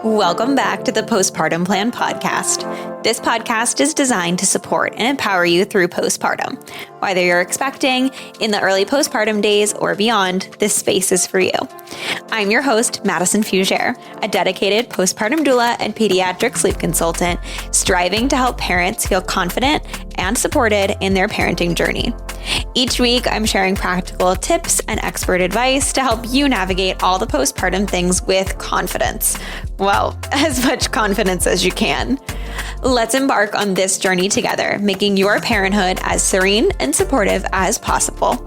Welcome back to the Postpartum Plan podcast. This podcast is designed to support and empower you through postpartum. Whether you're expecting, in the early postpartum days, or beyond, this space is for you. I'm your host, Madison Fugere, a dedicated postpartum doula and pediatric sleep consultant, striving to help parents feel confident and supported in their parenting journey. Each week, I'm sharing practical tips and expert advice to help you navigate all the postpartum things with confidence. Well, as much confidence as you can. Let's embark on this journey together, making your parenthood as serene and supportive as possible.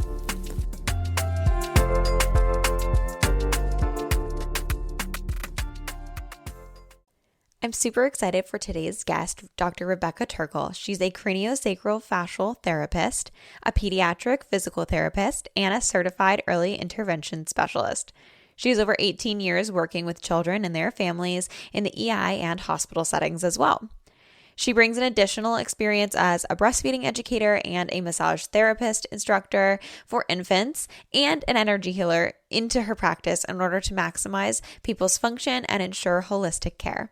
I'm super excited for today's guest, Dr. Rebecca Turkel. She's a Craniosacral Fascial Therapist, a Pediatric Physical Therapist, and a Certified Early Intervention Specialist. She has over 18 years working with children and their families in the EI and hospital settings as well. She brings an additional experience as a breastfeeding educator and a massage therapist instructor for infants and an energy healer into her practice in order to maximize people's function and ensure holistic care.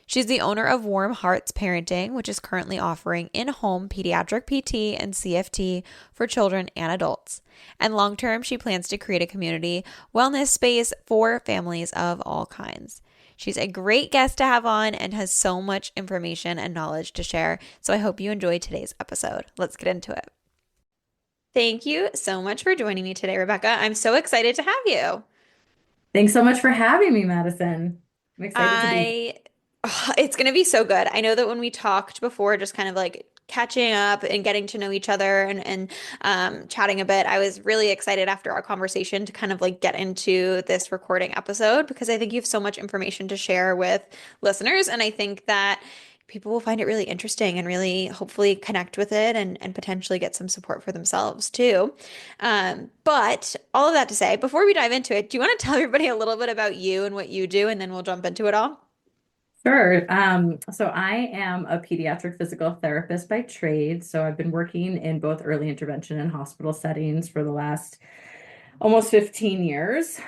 She's the owner of Warm Hearts Parenting, which is currently offering in-home pediatric PT and CFT for children and adults. And long-term, she plans to create a community wellness space for families of all kinds. She's a great guest to have on and has so much information and knowledge to share. So I hope you enjoy today's episode. Let's get into it. Thank you so much for joining me today, Rebecca. I'm so excited to have you. Thanks so much for having me, Madison. I'm excited to be here. It's going to be so good. I know that when we talked before, just kind of like catching up and getting to know each other and chatting a bit, I was really excited after our conversation to kind of like get into this recording episode because I think you have so much information to share with listeners. And I think that people will find it really interesting and really hopefully connect with it and potentially get some support for themselves too. But all of that to say, before we dive into it, do you want to tell everybody a little bit about you and what you do, and then we'll jump into it all? Sure. So I am a pediatric physical therapist by trade. So I've been working in both early intervention and hospital settings for the last almost 15 years.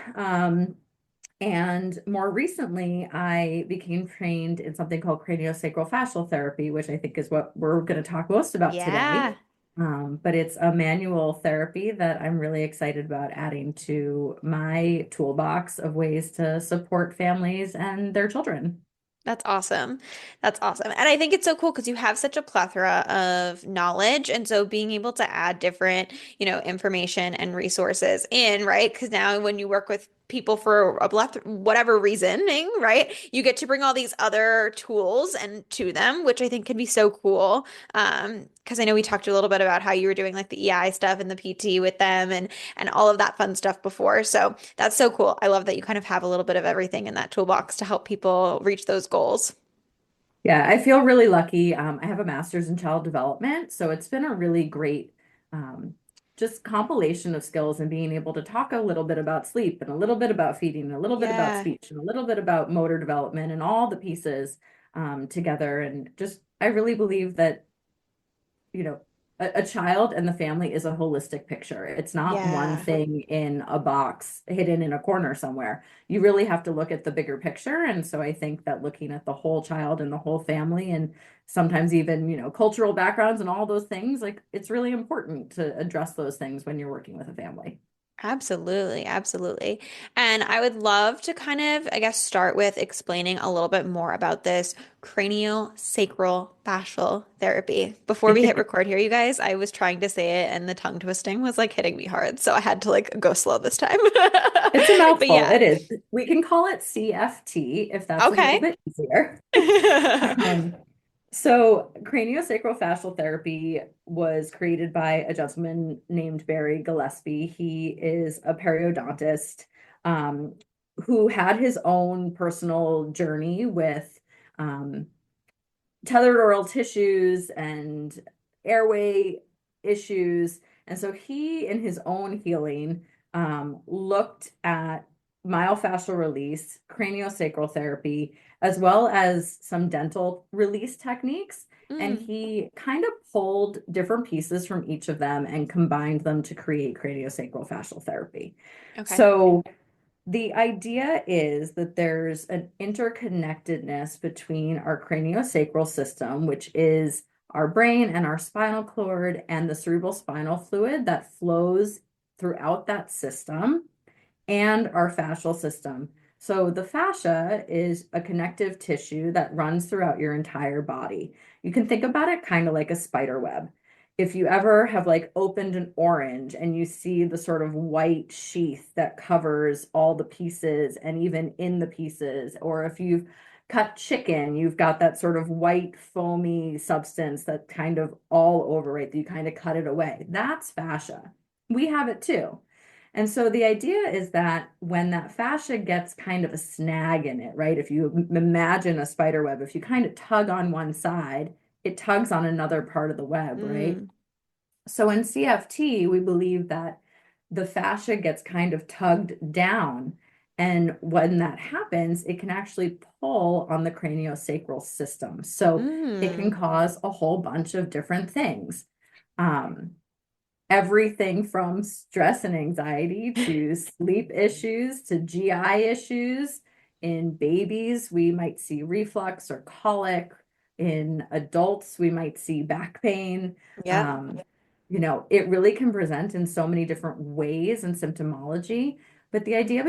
And more recently, I became trained in something called Craniosacral Fascial Therapy, which I think is what we're going to talk most about today. Yeah. But it's a manual therapy that I'm really excited about adding to my toolbox of ways to support families and their children. That's awesome. That's awesome. And I think it's so cool because you have such a plethora of knowledge. And so being able to add different, information and resources in, right? Because now when you work with people for a whatever reasoning, right? You get to bring all these other tools and to them, which I think can be so cool. Because I know we talked a little bit about how you were doing like the EI stuff and the PT with them and all of that fun stuff before. So that's so cool. I love that you kind of have a little bit of everything in that toolbox to help people reach those goals. Yeah, I feel really lucky. I have a master's in child development, so it's been a really great um, just compilation of skills and being able to talk a little bit about sleep and a little bit about feeding and a little bit about Yeah. speech and a little bit about motor development and all the pieces together. And just, I really believe that a child and the family is a holistic picture. It's not one Yeah. thing in a box hidden in a corner somewhere. You really have to look at the bigger picture. And so I think that looking at the whole child and the whole family and sometimes even, cultural backgrounds and all those things, like it's really important to address those things when you're working with a family. Absolutely, absolutely. And I would love to kind of, I guess, start with explaining a little bit more about this craniosacral fascial therapy. Before we hit record here, you guys, I was trying to say it and the tongue twisting was like hitting me hard. So I had to like go slow this time. It's a But mouthful. yeah, It is. We can call it CFT if that's a little okay. bit easier. Um, so craniosacral fascial therapy was created by a gentleman named Barry Gillespie. He is a periodontist um, who had his own personal journey with um, tethered oral tissues and airway issues. And so he, in his own healing, looked at myofascial release, craniosacral therapy, as well as some dental release techniques. And Mm, he kind of pulled different pieces from each of them and combined them to create craniosacral fascial therapy. okay. So The idea is that there's an interconnectedness between our craniosacral system, which is our brain and our spinal cord, and the cerebral spinal fluid that flows throughout that system, and our fascial system. So the fascia is a connective tissue that runs throughout your entire body. You can think about it kind of like a spider web. If you ever have like opened an orange and you see the sort of white sheath that covers all the pieces and even in the pieces, or if you've cut chicken, you've got that sort of white foamy substance that kind of all over it, that you kind of cut it away. That's fascia. We have it too. And so the idea is that when that fascia gets kind of a snag in it, right? If you imagine a spider web, if you kind of tug on one side, it tugs on another part of the web, right? Mm. So in CFT, we believe that the fascia gets kind of tugged down. And when that happens, it can actually pull on the craniosacral system. So it can Mm. cause a whole bunch of different things. Um, Everything from stress and anxiety to sleep issues to GI issues. In babies, we might see reflux or colic. In adults, we might see back pain. Yep. Um, it really can present in so many different ways and symptomology. But the idea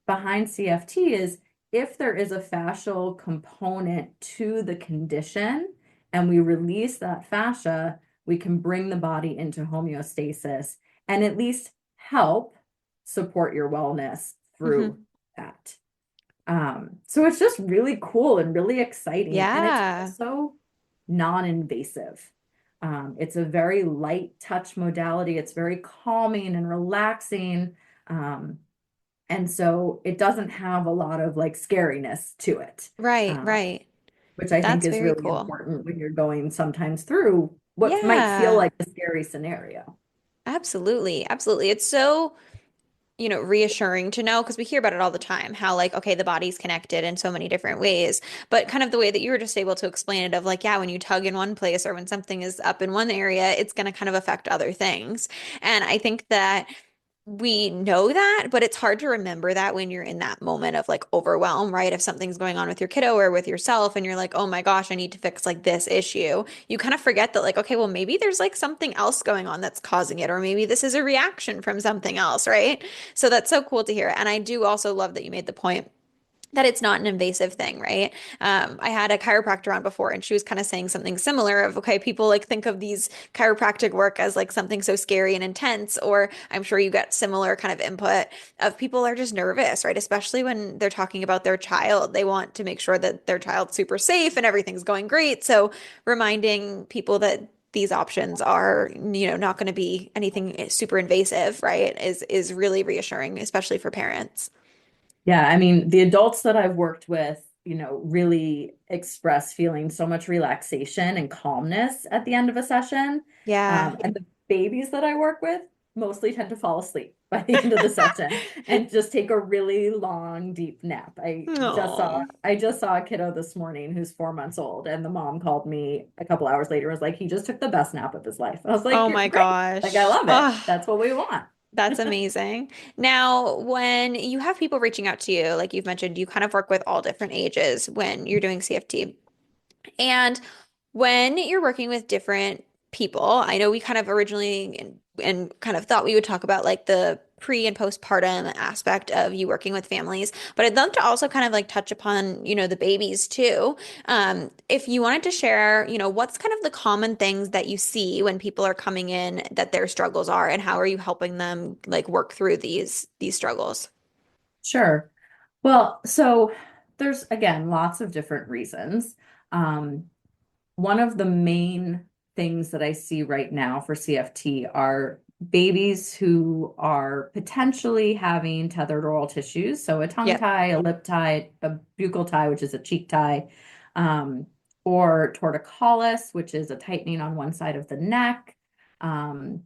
behind CFT is if there is a fascial component to the condition and we release that fascia, we can bring the body into homeostasis and at least help support your wellness through Hmm. that. So it's just really cool and really exciting. And it's Yeah. also non-invasive. It's a very light touch modality. It's very calming and relaxing. Um, and so it doesn't have a lot of like scariness to it. Right, Um, right. which I think That's is very really cool. important when you're going sometimes through what might feel Yeah, like a scary scenario. absolutely. Absolutely. It's so, reassuring to know because we hear about it all the time, how like, okay, the body's connected in so many different ways. But kind of the way that you were just able to explain it of like, yeah, when you tug in one place or when something is up in one area, it's going to kind of affect other things. And I think that we know that, but it's hard to remember that when you're in that moment of like overwhelm, right? If something's going on with your kiddo or with yourself and you're like, oh my gosh, I need to fix like this issue, you kind of forget that, like, okay, well, maybe there's like something else going on that's causing it, or maybe this is a reaction from something else, right? So that's so cool to hear. And I do also love that you made the point that it's not an invasive thing, right? I had a chiropractor on before, and she was kind of saying something similar of, okay, people like think of these chiropractic work as like something so scary and intense, or I'm sure you get similar kind of input of people are just nervous, right? Especially when they're talking about their child. They want to make sure that their child's super safe and everything's going great. So reminding people that these options are, not going to be anything super invasive, right? Is really reassuring, especially for parents. Yeah, I mean, the adults that I've worked with, really express feeling so much relaxation and calmness at the end of a session. Yeah. And the babies that I work with mostly tend to fall asleep by the end of the session and just take a really long, deep nap. Oh. I just saw a kiddo this morning who's 4 months old, and the mom called me a couple hours later and was like, he just took the best nap of his life. I was like, Oh you're my great. Like, I gosh. love it. Oh, That's what we want. that's amazing. Now, when you have people reaching out to you, like you've mentioned, you kind of work with all different ages when you're doing CFT. And when you're working with different people, I know we kind of originally and kind of thought we would talk about like the pre and postpartum aspect of you working with families, but I'd love to also kind of like touch upon, the babies too. If you wanted to share, what's kind of the common things that you see when people are coming in that their struggles are, and how are you helping them like work through these struggles? Sure. Well, so there's again lots of different reasons. Um, One of the main things that I see right now for CFT are babies who are potentially having tethered oral tissues, so a tongue Yep. tie, a lip tie, a buccal tie, which is a cheek tie, um, or torticollis, which is a tightening on one side of the neck. Um,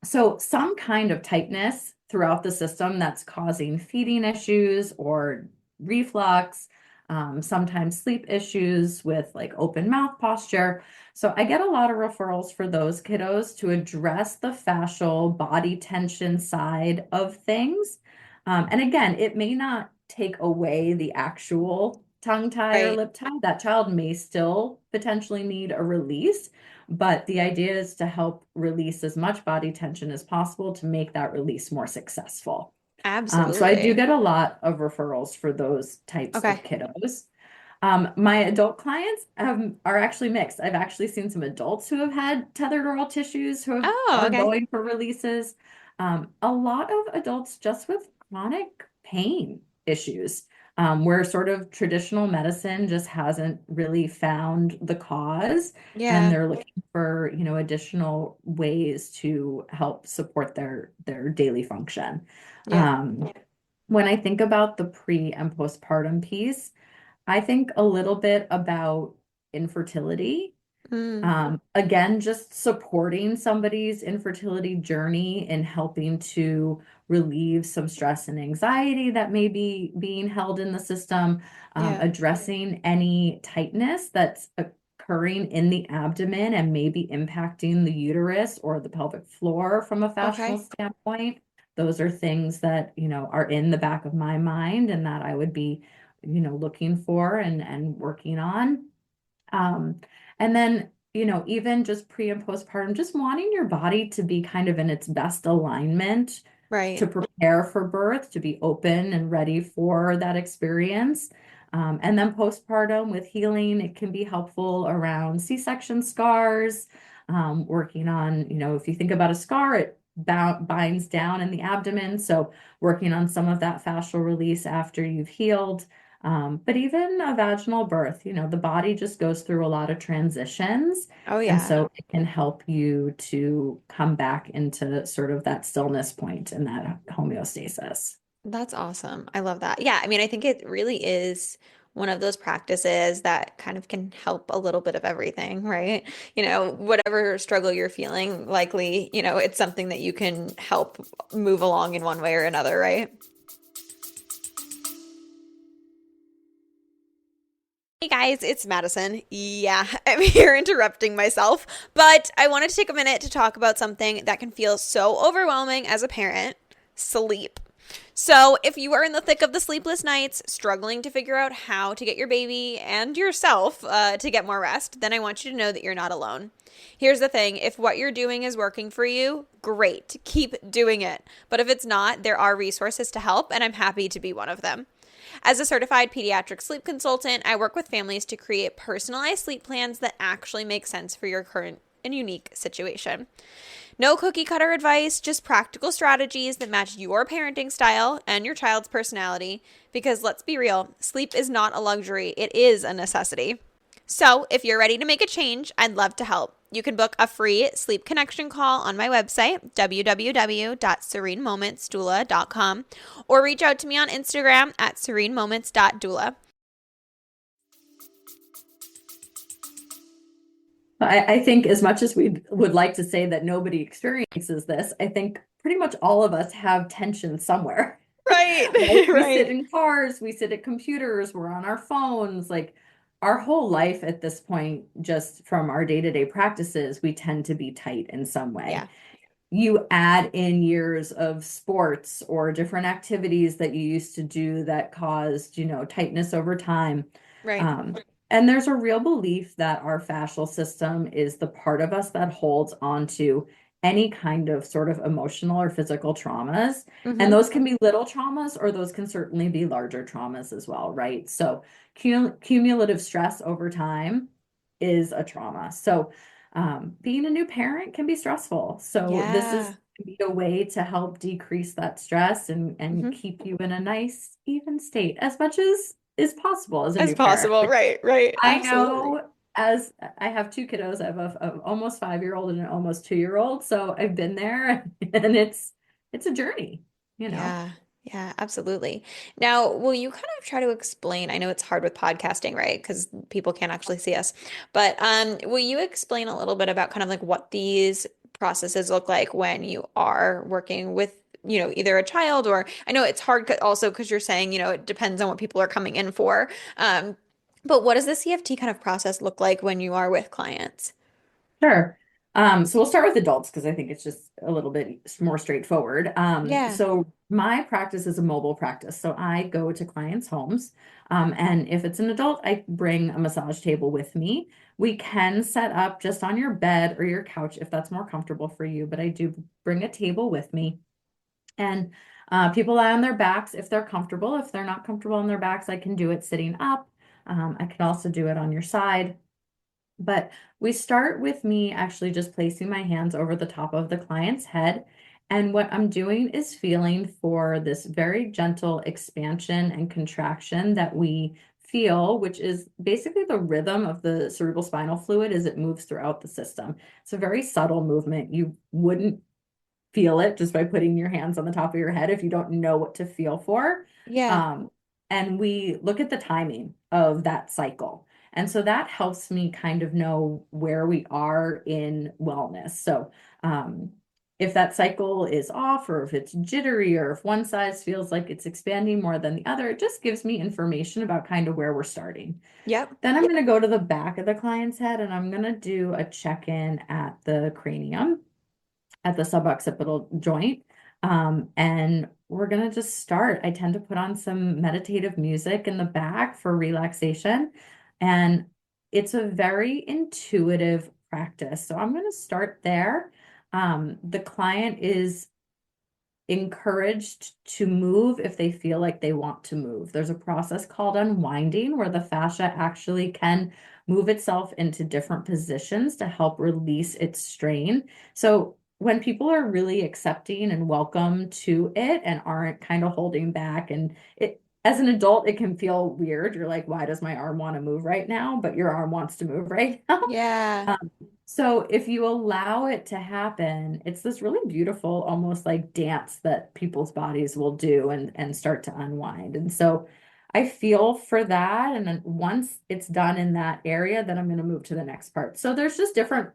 so some kind of tightness throughout the system that's causing feeding issues or reflux, sometimes sleep issues with like open mouth posture. So I get a lot of referrals for those kiddos to address the fascial body tension side of things. And again, it may not take away the actual tongue tie or Right. lip tie. That child may still potentially need a release, but the idea is to help release as much body tension as possible to make that release more successful. So I do Absolutely. get a lot of referrals for those types of Okay. kiddos. My adult clients are actually mixed. I've actually seen some adults who have had tethered oral tissues Oh, are okay. going for releases. A lot of adults just with chronic pain issues, where sort of traditional medicine just hasn't really found the cause, and Yeah. they're looking for, additional ways to help support their daily function. Yeah. Um, when I think about the pre and postpartum piece, I think a little bit about infertility. Mm, Again, just supporting somebody's infertility journey and helping to relieve some stress and anxiety that may be being held in the system, yeah. addressing any tightness that's occurring in the abdomen and maybe impacting the uterus or the pelvic floor from a fascial Okay. standpoint. Those are things that, are in the back of my mind and that I would be, looking for and working on. Um, and then, even just pre and postpartum, just wanting your body to be kind of in its best alignment to Right. prepare for birth, to be open and ready for that experience. And then postpartum with healing, it can be helpful around C-section scars, working on, if you think about a scar, it binds down in the abdomen. So working on some of that fascial release after you've healed. But even a vaginal birth, the body just goes through a lot of transitions. Oh, And yeah. so it can help you to come back into sort of that stillness point and that homeostasis. That's awesome. I love that. Yeah, I mean, I think it really is one of those practices that kind of can help a little bit of everything, right? Whatever struggle you're feeling, likely, it's something that you can help move along in one way or another, right? Hey guys, it's Madison. Yeah, I'm here interrupting myself, but I wanted to take a minute to talk about something that can feel so overwhelming as a parent: sleep. So, if you are in the thick of the sleepless nights, struggling to figure out how to get your baby and yourself to get more rest, then I want you to know that you're not alone. Here's the thing: if what you're doing is working for you, great, keep doing it. But if it's not, there are resources to help, and I'm happy to be one of them. As a certified pediatric sleep consultant, I work with families to create personalized sleep plans that actually make sense for your current and unique situation. No cookie cutter advice, just practical strategies that match your parenting style and your child's personality. Because let's be real, sleep is not a luxury, it is a necessity. So, if you're ready to make a change, I'd love to help. You can book a free sleep connection call on my website, www.serenemomentsdoula.com, or reach out to me on Instagram at serenemoments.doula. I think as much as we would like to say that nobody experiences this, I think pretty much all of us have tension somewhere. Right, Right? We sit right. in cars, we sit at computers, we're on our phones, like our whole life at this point, just from our day-to-day practices, we tend to be tight in some way. Yeah, You add in years of sports or different activities that you used to do that caused, tightness over time. right. Um, and there's a real belief that our fascial system is the part of us that holds on to any kind of sort of emotional or physical traumas. And Mm-hmm. those can be little traumas, or those can certainly be larger traumas as well, right? So cumulative stress over time is a trauma. So being a new parent can be stressful. So this is Yeah. be a way to help decrease that stress and Mm-hmm. keep you in a nice, even state as much as is possible as a As new parent. possible. Right, right. I Absolutely. know as I have two kiddos, I have a almost 5-year-old and an almost 2-year-old. So I've been there and it's a journey, you know. Yeah, yeah, absolutely. Now, will you kind of try to explain? I know it's hard with podcasting, right? Because people can't actually see us. But will you explain a little bit about kind of like what these processes look like when you are working with, either a child, or I know it's hard also because you're saying, it depends on what people are coming in for. But what does the CFT kind of process look like when you are with clients? Sure. So we'll start with adults because I think it's just a little bit more straightforward. Yeah. So my practice is a mobile practice. So I go to clients' homes, and if it's an adult, I bring a massage table with me. We can set up just on your bed or your couch if that's more comfortable for you, but I do bring a table with me. And people lie on their backs if they're comfortable. If they're not comfortable on their backs, I can do it sitting up. I can also do it on your side. But we start with me actually just placing my hands over the top of the client's head. And what I'm doing is feeling for this very gentle expansion and contraction that we feel, which is basically the rhythm of the cerebral spinal fluid as it moves throughout the system. It's a very subtle movement. You wouldn't feel it just by putting your hands on the top of your head if you don't know what to feel for. Yeah. Um, and we look at the timing of that cycle. And so that helps me kind of know where we are in wellness. So if that cycle is off, or if it's jittery, or if one size feels like it's expanding more than the other, it just gives me information about kind of where we're starting. Yep. Then I'm going to go to the back of the client's head and I'm going to do a check-in at the cranium, at the suboccipital joint. And we're going to just start. I tend to put on some meditative music in the back for relaxation. And it's a very intuitive practice. So I'm going to start there. The client is encouraged to move if they feel like they want to move. There's a process called unwinding where the fascia actually can move itself into different positions to help release its strain. So when people are really accepting and welcome to it and aren't kind of holding back, and it as an adult, it can feel weird. You're like, why does my arm want to move right now? But your arm wants to move right now. Yeah. So if you allow it to happen, it's this really beautiful, almost like dance that people's bodies will do and start to unwind. And so I feel for that. And then once it's done in that area, then I'm going to move to the next part. So there's just different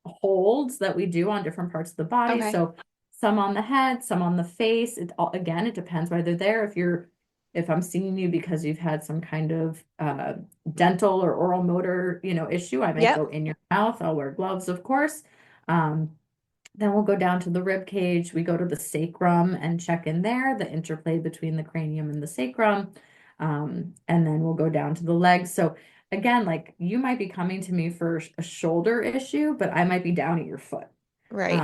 holds that we do on different parts of the body. Okay. So some on the head, some on the face. It all, again, it depends why they're there. If I'm seeing you because you've had some kind of dental or oral motor, issue, I might go Yep. in your mouth. I'll wear gloves, of course. Um, then we'll go down to the rib cage. We go to the sacrum and check in there, the interplay between the cranium and the sacrum. And then we'll go down to the legs. So again, like you might be coming to me for a shoulder issue, but I might be down at your foot. Right.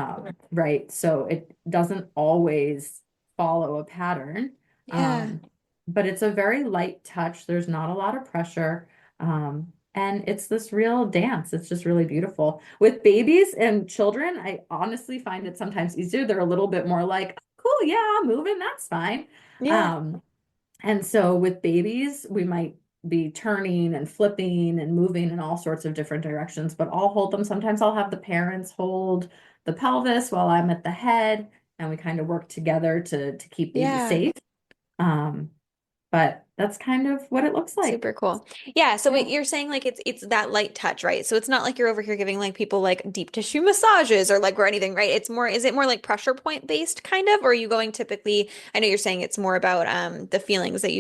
Right. So it doesn't always follow a pattern. Yeah. Um, but it's a very light touch. There's not a lot of pressure. And it's this real dance. It's just really beautiful. With babies and children, I honestly find it sometimes easier. They're a little bit more like, cool, yeah, I'm moving, that's fine. Yeah. Um, and so with babies, we might be turning and flipping and moving in all sorts of different directions, but I'll hold them. Sometimes I'll have the parents hold the pelvis while I'm at the head, and we kind of work together to keep baby Yeah. safe. Um, but that's kind of what it looks like. Super cool. Yeah, so Yeah, what you're saying like it's that light touch, right? So it's not like you're over here giving like people like deep tissue massages or like or anything, right? It's more is it more like pressure point based kind of or are you going typically I know you're saying it's more about the feelings that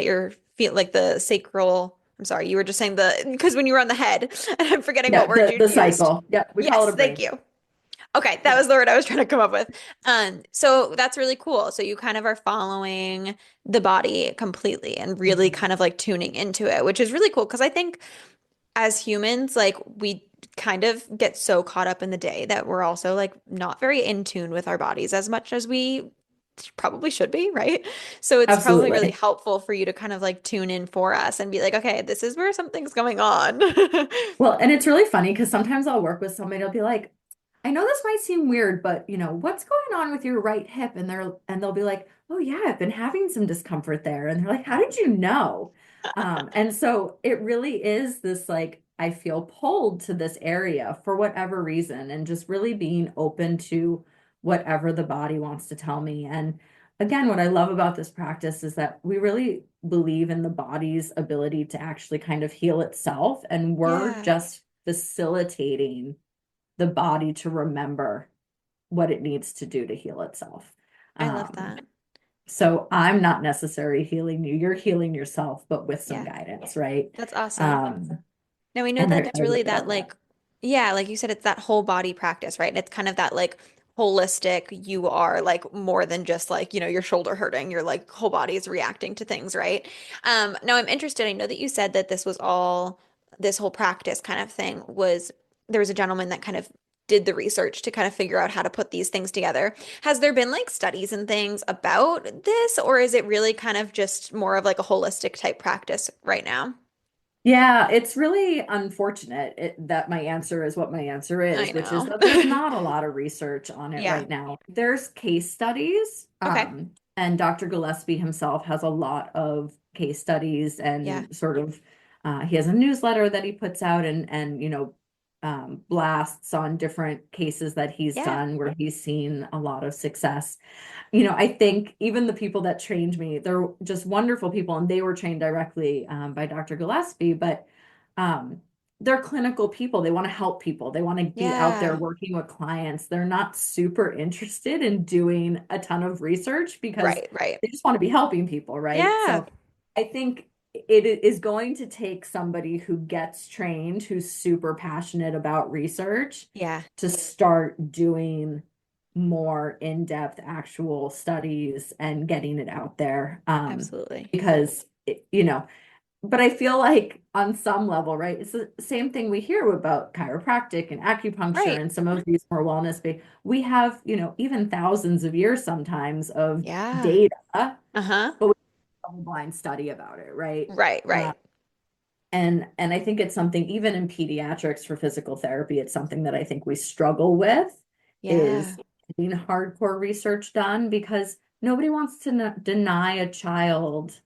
you're feel like the sacral I'm sorry, you were just saying the because when you were on the head and I'm forgetting what yeah, word you the used. cycle. Yeah, we call it Yes, a thank brain. you. Okay, that Yeah. was the word I was trying to come up with. So that's really cool. So you kind of are following the body completely and really Mhm. kind of like tuning into it, which is really cool because I think as humans, like we kind of get so caught up in the day that we're also like not very in tune with our bodies as much as we probably should be, right? So it's probably really Absolutely. helpful for you to kind of like tune in for us and be like, okay, this is where something's going on. Well, and it's really funny because sometimes I'll work with somebody, they'll be like, I know this might seem weird, but what's going on with your right hip? And they'll be like, oh yeah, I've been having some discomfort there. And they're like, how did you know? And so it really is this like I feel pulled to this area for whatever reason, and just really being open to whatever the body wants to tell me. And again, what I love about this practice is that we really believe in the body's ability to actually kind of heal itself, and we're Yeah, just facilitating the body to remember what it needs to do to heal itself. I love Um, that. so I'm not necessarily healing you, you're healing yourself, but with some Yeah, guidance, right? that's awesome. Um, Now we know and that I it's really really that love that. like Yeah, like you said, it's that whole body practice, right? And it's kind of that like holistic, you are like more than just like, your shoulder hurting, your like whole body is reacting to things, right? Now I'm interested. I know that you said that this whole practice kind of thing was, there was a gentleman that kind of did the research to kind of figure out how to put these things together. Has there been like studies and things about this, or is it really kind of just more of like a holistic type practice right now? Yeah, it's really unfortunate that my answer is what my answer I is, which is know. that there's not a lot of research on it Yeah. right now. There's case studies, Okay. and Dr. Gillespie himself has a lot of case studies Yeah. and sort of he has a newsletter that he puts out and blasts on different cases that he's Yeah. done where he's seen a lot of success. I think even the people that trained me, they're just wonderful people, and they were trained directly by Dr. Gillespie, but um, they're clinical people. They want to help people. They want to be out there Yeah. working with clients. They're not super interested in doing a ton of research because Right, right. they just want to be helping people, right? Yeah. So I think it is going to take somebody who gets trained, who's super passionate about research, Yeah, to start doing more in-depth actual studies and getting it out there. absolutely. Because but I feel like on some level, right, it's the same thing we hear about chiropractic and acupuncture Right. and some of these more wellness based. We have, even thousands of years sometimes of Yeah. data, Uh-huh. but we have a blind study about it, right? Right, Uh, right. and I think it's something even in pediatrics for physical therapy, it's something that I think we struggle with is Yeah. getting hardcore research done because nobody wants to deny a child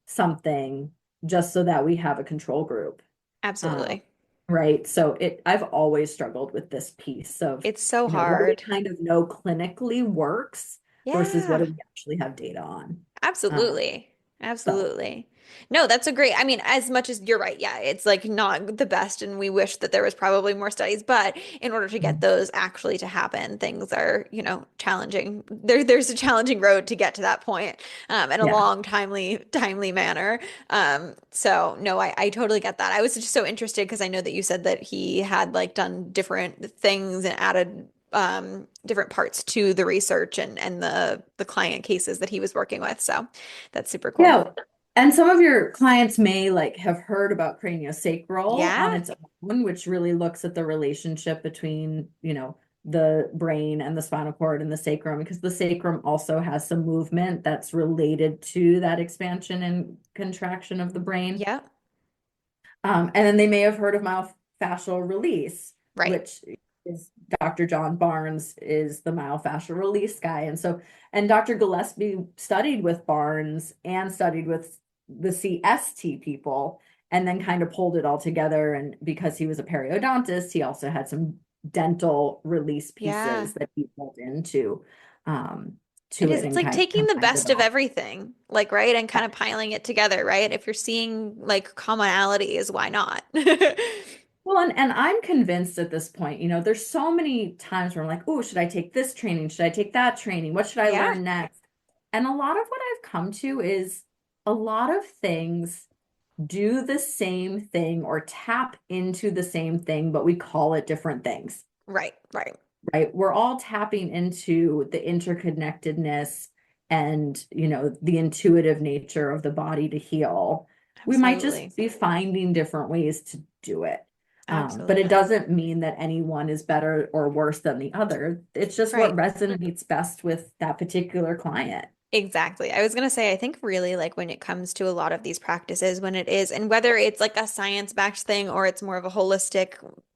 something just so that we have a control group. Um, Absolutely. right. So I've always struggled with this piece of, It's so what do we hard. kind of know clinically works versus what Yeah. do we actually have data on? Um, Absolutely. so Absolutely. No, that's a great, I mean, as much as you're right, yeah, it's like not the best, and we wish that there was probably more studies, but in order to get those actually to happen, things are, challenging. There's a challenging road to get to that point, in a yeah. long, timely manner. So no, I totally get that. I was just so interested because I know that you said that he had like done different things and added different parts to the research and the client cases that he was working with. So that's super cool. Yeah. And some of your clients may like have heard about craniosacral on Yeah. its own, which really looks at the relationship between, the brain and the spinal cord and the sacrum, because the sacrum also has some movement that's related to that expansion and contraction of the brain. Yeah. And then they may have heard of myofascial release, Right. which is Dr. John Barnes is the myofascial release guy. And Dr. Gillespie studied with Barnes and studied with the CST people and then kind of pulled it all together. And because he was a periodontist, he also had some dental release Yeah. pieces that he pulled into It to is. it It's and like kind of taking the combined it best of all. everything, like, right? And kind of piling it together, right? If you're seeing like commonalities, why not? Well, and I'm convinced at this point, there's so many times where I'm like, oh, should I take this training? Should I take that training? What should I Yeah. learn next? And a lot of what I've come to is a lot of things do the same thing or tap into the same thing, but we call it different things, Right. Right. right? We're all tapping into the interconnectedness and, the intuitive nature of the body to heal. We might just Absolutely. be finding different ways to do it. But it Absolutely. doesn't mean that any one is better or worse than the other. It's just what Right. resonates best with that particular client. Exactly. I was going to say, I think really like when it comes to a lot of these practices, when it is, and whether it's like a science-backed thing or it's more of a holistic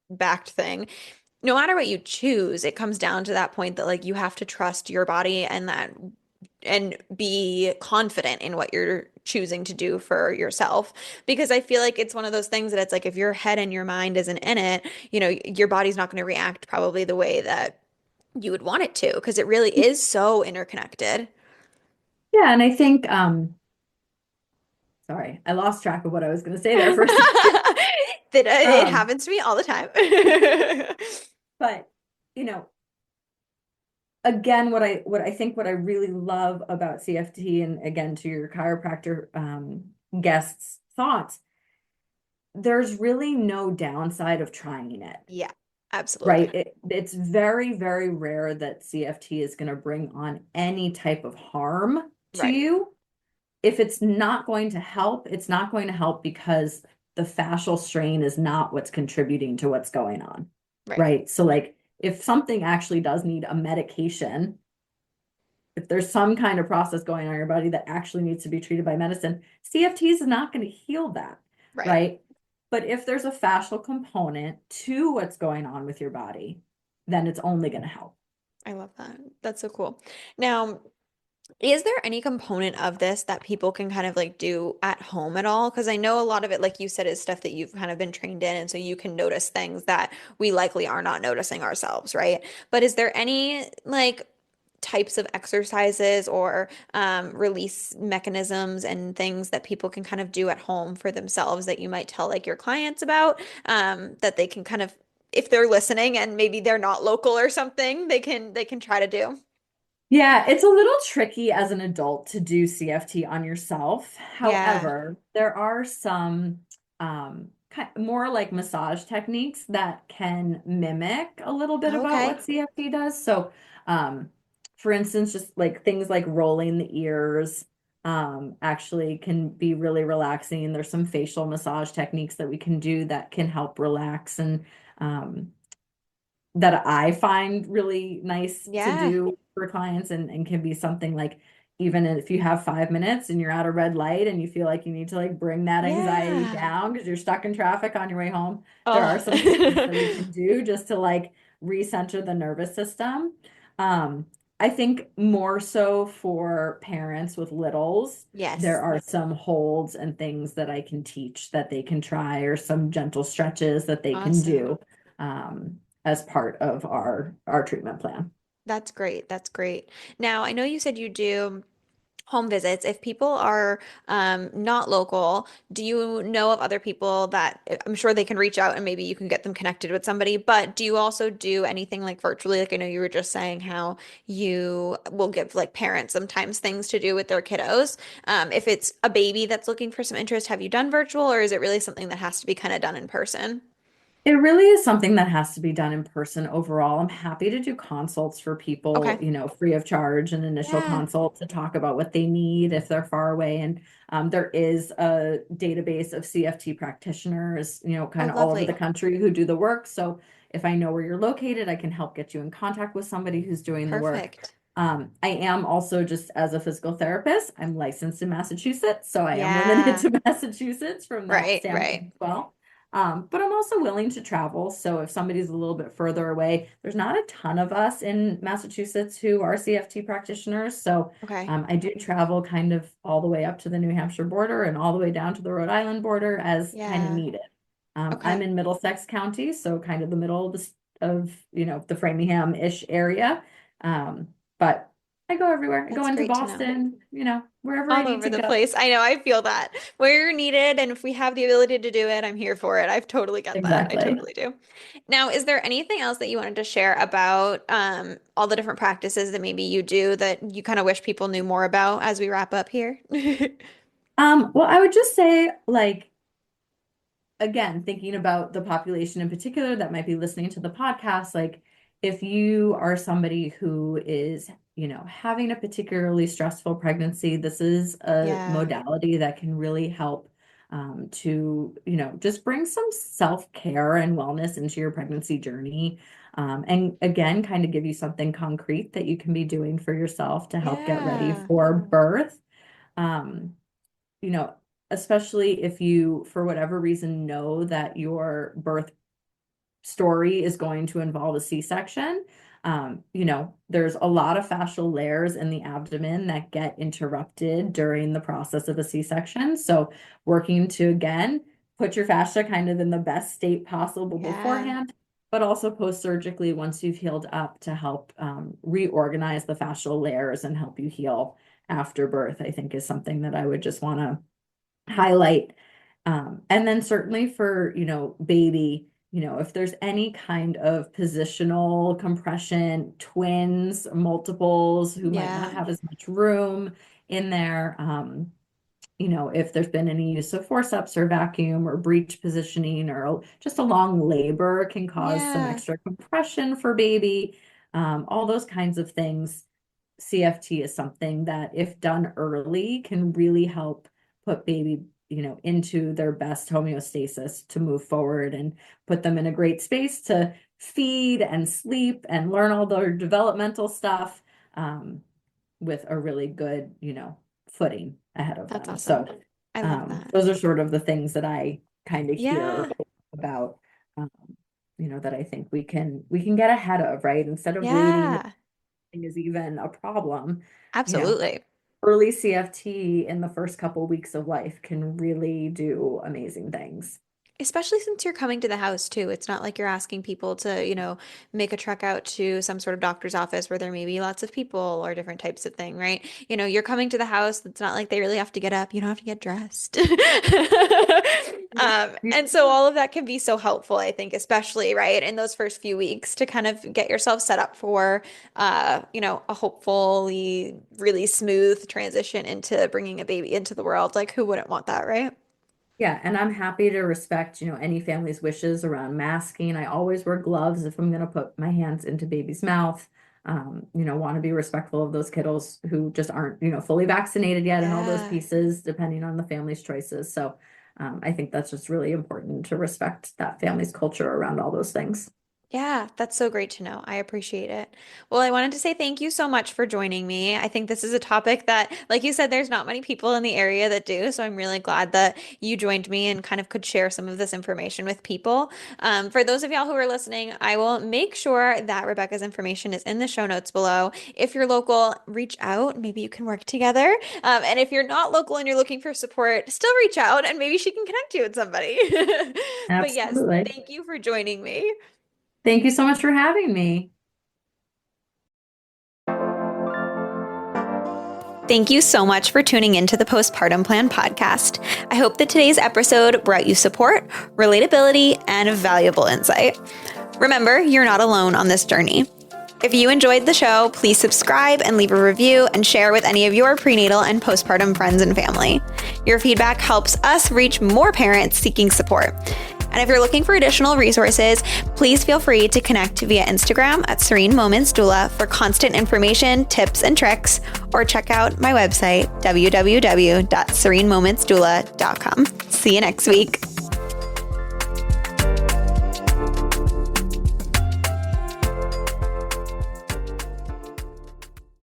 backed thing, no matter what you choose, it comes down to that point that like you have to trust your body and be confident in what you're choosing to do for yourself. Because I feel like it's one of those things that it's like if your head and your mind isn't in it, your body's not going to react probably the way that you would want it to, because it really is so interconnected. Yeah, and I think sorry, I lost track of what I was going to say there for a second. That it Um, happens to me all the time. but you know, again, what I really love about CFT, and again to your chiropractor guests' thoughts, there's really no downside of trying it, Yeah, absolutely. right? It's very, very rare that CFT is going to bring on any type of harm to Right, you. If it's not going to help, it's not going to help because the fascial strain is not what's contributing to what's going on, right, right? So, like, if something actually does need a medication, if there's some kind of process going on in your body that actually needs to be treated by medicine, CFTs is not going to heal that, right. right? But if there's a fascial component to what's going on with your body, then it's only going to help. I love that. That's so cool. Now, is there any component of this that people can kind of like do at home at all? Because I know a lot of it, like you said, is stuff that you've kind of been trained in, and so you can notice things that we likely are not noticing ourselves, right? But is there any like types of exercises or release mechanisms and things that people can kind of do at home for themselves that you might tell like your clients about that they can kind of, if they're listening and maybe they're not local or something, they can try to do? Yeah, it's a little tricky as an adult to do CFT on yourself. Yeah. However, there are some more like massage techniques that can mimic a little bit about Okay. what CFT does. So, um, for instance, just like things like rolling the ears, actually can be really relaxing. There's some facial massage techniques that we can do that can help relax and that I find really nice to Yeah. do for clients and can be something like even if you have 5 minutes and you're at a red light and you feel like you need to like bring that anxiety Yeah. down because you're stuck in traffic on your way home, there are Oh. some techniques that we can do just to like recenter the nervous system. Um, I think more so for parents with littles, there Yes. are some holds and things that I can teach that they can try or some gentle stretches that they can Awesome. do. As part of our treatment plan. That's great. That's great. Now, I know you said you do home visits. If people are not local, do you know of other people that I'm sure they can reach out and maybe you can get them connected with somebody, but do you also do anything like virtually? Like I know you were just saying how you will give like parents sometimes things to do with their kiddos. If it's a baby that's looking for some interest, have you done virtual or is it really something that has to be kind of done in person? It really is something that has to be done in person overall. I'm happy to do consults for people, Okay. free of charge, an initial Yeah. consult to talk about what they need if they're far away. And there is a database of CFT practitioners, Oh, kind of all over the lovely. country who do the work. So if I know where you're located, I can help get you in contact with somebody who's doing the work. Perfect. I am also just as a physical therapist, I'm licensed in Massachusetts, so I am limited Yeah. to Massachusetts from that Right, standpoint right. as well. But I'm also willing to travel. So if somebody's a little bit further away, there's not a ton of us in Massachusetts who are CFT practitioners. So Okay. I do travel kind of all the way up to the New Hampshire border and all the way down to the Rhode Island border as kind of Yeah. needed. I'm Okay. in Middlesex County, so kind of the middle of the Framingham-ish area. But I go everywhere. I go That's into great to know. Boston, wherever I All need over to the go. place. I know, I feel that. Where you're needed, and if we have the ability to do it, I'm here for it. I totally get that. I Exactly. totally do. Now, is there anything else that you wanted to share about all the different practices that maybe you do that you kind of wish people knew more about as we wrap up here? Well, I would just say, like, again, thinking about the population in particular that might be listening to the podcast, like if you are somebody who is, having a particularly stressful pregnancy, this is a Yeah. modality that can really help to, just bring some self-care and wellness into your pregnancy journey. And again, kind of give you something concrete that you can be doing for yourself to help get ready Yeah. for birth. Um, you know, especially if you, for whatever reason, know that your birth story is going to involve a C-section. There's a lot of fascial layers in the abdomen that get interrupted during the process of a C-section. So working to, again, put your fascia kind of in the best state possible Yeah. beforehand, but also post-surgically once you've healed up to help reorganize the fascial layers and help you heal after birth, I think is something that I would just want to highlight. And then certainly for, baby, if there's any kind of positional compression, twins, multiples who might not Yeah. have as much room in there, if there's been any use of forceps or vacuum or breech positioning or just a long labor can cause some Yeah, extra compression for baby, all those kinds of things. CFT is something that, if done early, can really help put baby, into their best homeostasis to move forward and put them in a great space to feed and sleep and learn all their developmental stuff, with a really good, footing ahead of that's them. awesome. So I love that. those are sort of the things that I kind of hear Yeah, about, that I think we can get ahead of, right? Instead of waiting yeah, is even a problem, you know, absolutely. early CFT in the first couple weeks of life can really do amazing things. Especially since you're coming to the house too. It's not like you're asking people to, make a trek out to some sort of doctor's office where there may be lots of people or different types of thing, right? You're coming to the house. It's not like they really have to get up. You don't have to get dressed. And so all of that can be so helpful, I think, especially, right, in those first few weeks to kind of get yourself set up for, a hopefully really smooth transition into bringing a baby into the world. Like, who wouldn't want that, right? Yeah, and I'm happy to respect, any family's wishes around masking. I always wear gloves if I'm going to put my hands into baby's mouth. Want to be respectful of those kiddos who just aren't, fully vaccinated yet and all those Yeah. pieces, depending on the family's choices. So, I think that's just really important to respect that family's culture around all those things. Yeah, that's so great to know. I appreciate it. Well, I wanted to say thank you so much for joining me. I think this is a topic that, like you said, there's not many people in the area that do. So I'm really glad that you joined me and kind of could share some of this information with people. For those of y'all who are listening, I will make sure that Rebecca's information is in the show notes below. If you're local, reach out. Maybe you can work together. And if you're not local and you're looking for support, still reach out and maybe she can connect you with somebody. But yes, Absolutely. thank you for joining me. Thank you so much for having me. Thank you so much for tuning into the Postpartum Plan podcast. I hope that today's episode brought you support, relatability, and valuable insight. Remember, you're not alone on this journey. If you enjoyed the show, please subscribe and leave a review and share with any of your prenatal and postpartum friends and family. Your feedback helps us reach more parents seeking support. And if you're looking for additional resources, please feel free to connect via Instagram at Serene Moments Doula for constant information, tips, and tricks, or check out my website, www.serenemomentsdoula.com. See you next week.